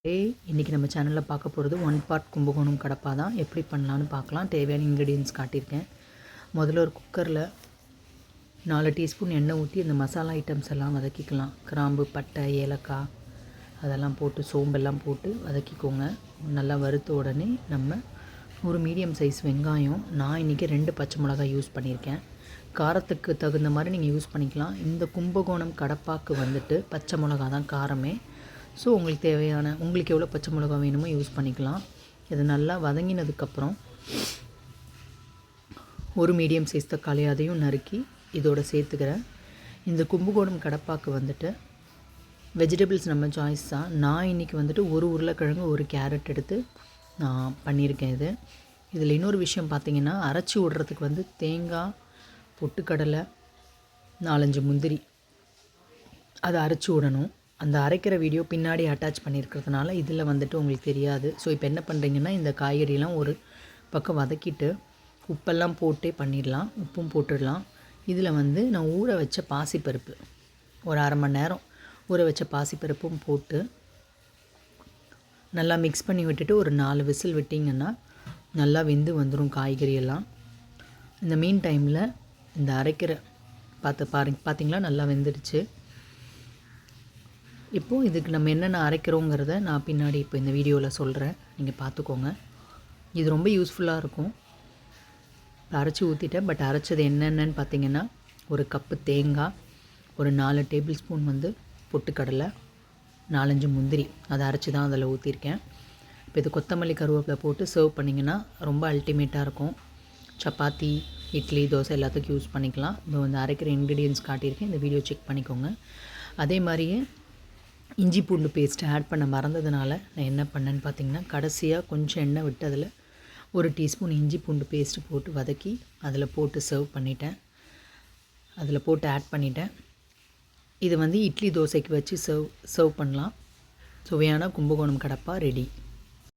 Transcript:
இன்றைக்கி நம்ம சேனலில் பார்க்க போகிறது 1 பார்ட் கும்பகோணம் கடப்பா தான். எப்படி பண்ணலான்னு பார்க்கலாம். தேவையான இன்க்ரீடியன்ஸ் காட்டியிருக்கேன். முதல்ல ஒரு குக்கரில் 4 டீஸ்பூன் எண்ணெய் ஊற்றி இந்த மசாலா ஐட்டம்ஸ் எல்லாம் வதக்கிக்கலாம். கிராம்பு, பட்டை, ஏலக்காய் அதெல்லாம் போட்டு சோம்பெல்லாம் போட்டு வதக்கிக்கோங்க. நல்லா வறுத்த உடனே நம்ம ஒரு மீடியம் சைஸ் வெங்காயம், நான் இன்றைக்கி 2 பச்சை மிளகாய் யூஸ் பண்ணியிருக்கேன். காரத்துக்கு தகுந்த மாதிரி நீங்கள் யூஸ் பண்ணிக்கலாம். இந்த கும்பகோணம் கடப்பாக்கு வந்துட்டு பச்சை மிளகா தான் காரமே. ஸோ உங்களுக்கு எவ்வளோ பச்சை மிளகா வேணுமோ யூஸ் பண்ணிக்கலாம். இது நல்லா வதங்கினதுக்கப்புறம் ஒரு மீடியம் சைஸ் தக்காளி அதையும் நறுக்கி இதோட சேர்த்துக்கிறேன். இந்த கும்பகோணம் கடப்பாக்கு வந்துட்டு வெஜிடபிள்ஸ் நம்ம சாய்ஸ் தான். நான் இன்றைக்கி வந்துட்டு ஒரு உருளைக்கிழங்கு, ஒரு கேரட் எடுத்து நான் பண்ணியிருக்கேன். இதில் இன்னொரு விஷயம் பார்த்திங்கன்னா, அரைச்சி விட்றதுக்கு வந்து தேங்காய், பொட்டுக்கடலை, 4-5 முந்திரி அதை அரைச்சி விடணும். அந்த அரைக்கிற வீடியோ பின்னாடி அட்டாச் பண்ணியிருக்கிறதுனால இதில் வந்துட்டு உங்களுக்கு தெரியாது. ஸோ இப்போ என்ன பண்ணுறீங்கன்னா, இந்த காய்கறியெல்லாம் ஒரு பக்கம் வதக்கிட்டு உப்பெல்லாம் போட்டே பண்ணிடலாம். உப்பும் போட்டுடலாம். இதில் வந்து நான் ஊற வச்ச பாசிப்பருப்பு, ஒரு அரை மணி நேரம் ஊற வச்ச பாசிப்பருப்பும் போட்டு நல்லா மிக்ஸ் பண்ணி விட்டுட்டு ஒரு 4 விசில் விட்டிங்கன்னா நல்லா வெந்து வந்துடும் காய்கறியெல்லாம். இந்த மீன் டைமில் இந்த அரைக்கிற பார்த்திங்களா, நல்லா வெந்துடுச்சு. இப்போது இதுக்கு நம்ம என்னென்ன அரைக்கிறோங்கிறத நான் பின்னாடி இப்போ இந்த வீடியோவில் சொல்கிறேன், நீங்கள் பார்த்துக்கோங்க. இது ரொம்ப யூஸ்ஃபுல்லாக இருக்கும். அரைச்சி ஊற்றிட்டேன். பட் அரைச்சது என்னென்னு பார்த்திங்கன்னா, ஒரு கப்பு தேங்காய், ஒரு 4 டேபிள் ஸ்பூன் வந்து பொட்டுக்கடலை, 4-5 முந்திரி அதை அரைச்சி தான் அதில் ஊற்றிருக்கேன். இப்போ இது கொத்தமல்லி, கருவேப்பிலை போட்டு சர்வ் பண்ணிங்கன்னா ரொம்ப அல்டிமேட்டாக இருக்கும். சப்பாத்தி, இட்லி, தோசை எல்லாத்துக்கும் யூஸ் பண்ணிக்கலாம். இந்த வந்து அரைக்கிற இன்க்ரீடியன்ஸ் காட்டியிருக்கேன். இந்த வீடியோ செக் பண்ணிக்கோங்க. அதே மாதிரியே இஞ்சி பூண்டு பேஸ்ட் ஆட் பண்ண மறந்ததுனால நான் என்ன பண்ணேன்னு பார்த்தீங்கன்னா, கடைசியாக கொஞ்சம் எண்ணெய் விட்டு அதில் 1 டீஸ்பூன் இஞ்சி பூண்டு பேஸ்ட்டு போட்டு வதக்கி அதில் போட்டு சர்வ் பண்ணிட்டேன். அதில் போட்டு ஆட் பண்ணிட்டேன். இது வந்து இட்லி, தோசைக்கு வச்சு சர்வ் பண்ணலாம். சுவையான கும்பகோணம் கடப்பா ரெடி.